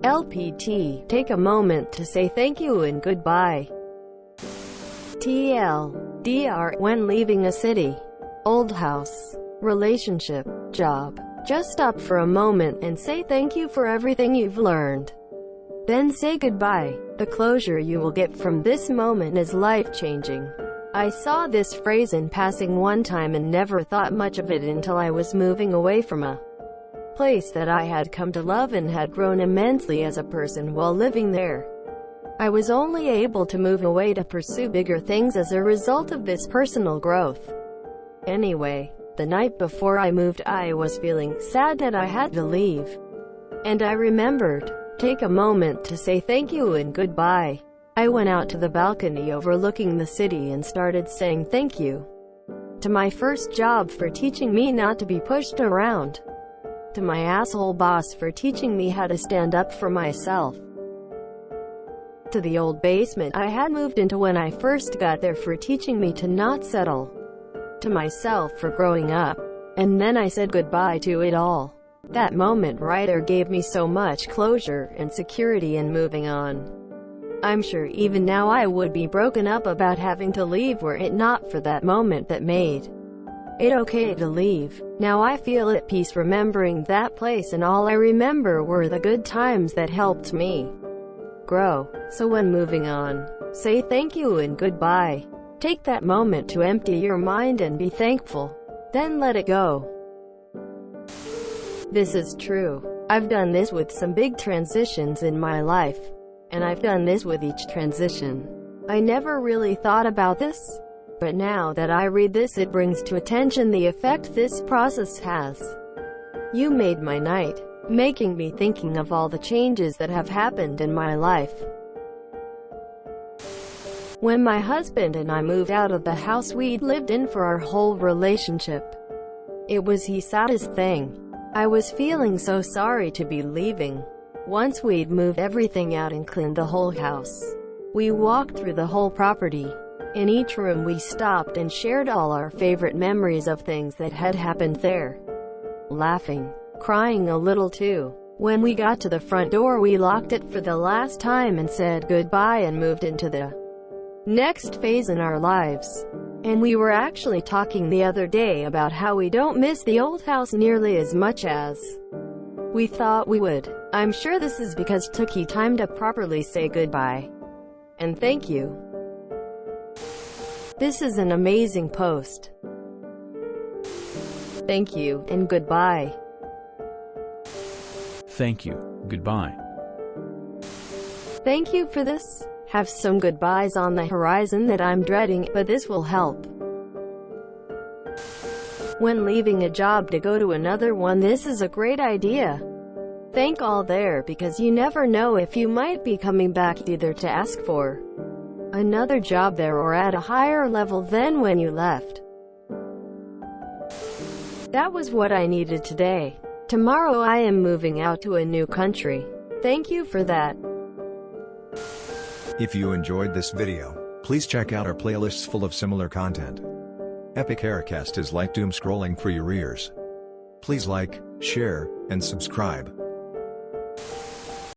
LPT. Take a moment to say thank you and goodbye. TLDR. When leaving a city, old house, relationship, job, just stop for a moment and say thank you for everything you've learned. Then say goodbye. The closure you will get from this moment is life-changing. I saw this phrase in passing one time and never thought much of it until I was moving away from a place that I had come to love and had grown immensely as a person while living there. I was only able to move away to pursue bigger things as a result of this personal growth. Anyway, the night before I moved, I was feeling sad that I had to leave. And I remembered, take a moment to say thank you and goodbye. I went out to the balcony overlooking the city and started saying thank you. To my first job for teaching me not to be pushed around. To my asshole boss for teaching me how to stand up for myself. To the old basement I had moved into when I first got there for teaching me to not settle. To myself for growing up. And then I said goodbye to it all. That moment right there gave me so much closure and security in moving on. I'm sure even now I would be broken up about having to leave were it not for that moment that made it okay to leave. Now I feel at peace remembering that place, and all I remember were the good times that helped me grow. So when moving on, say thank you and goodbye. Take that moment to empty your mind and be thankful. Then let it go. This is true. I've done this with some big transitions in my life. And I've done this with each transition. I never really thought about this. But now that I read this, it brings to attention the effect this process has. You made my night, making me thinking of all the changes that have happened in my life. When my husband and I moved out of the house we'd lived in for our whole relationship, it was the saddest thing. I was feeling so sorry to be leaving. Once we'd moved everything out and cleaned the whole house, we walked through the whole property. In each room we stopped and shared all our favorite memories of things that had happened there. Laughing, crying a little too. When we got to the front door we locked it for the last time and said goodbye and moved into the next phase in our lives. And we were actually talking the other day about how we don't miss the old house nearly as much as we thought we would. I'm sure this is because it took time to properly say goodbye and thank you. This is an amazing post. Thank you and goodbye. Thank you, goodbye. Thank you for this. Have some goodbyes on the horizon that I'm dreading, but this will help. When leaving a job to go to another one, this is a great idea. Thank all there, because you never know if you might be coming back either to ask for another job there or at a higher level than when you left. That was what I needed today. Tomorrow I am moving out to a new country. Thank you for that. If you enjoyed this video, please check out our playlists full of similar content. Epic Haircast is like doom scrolling for your ears. Please like, share, and subscribe.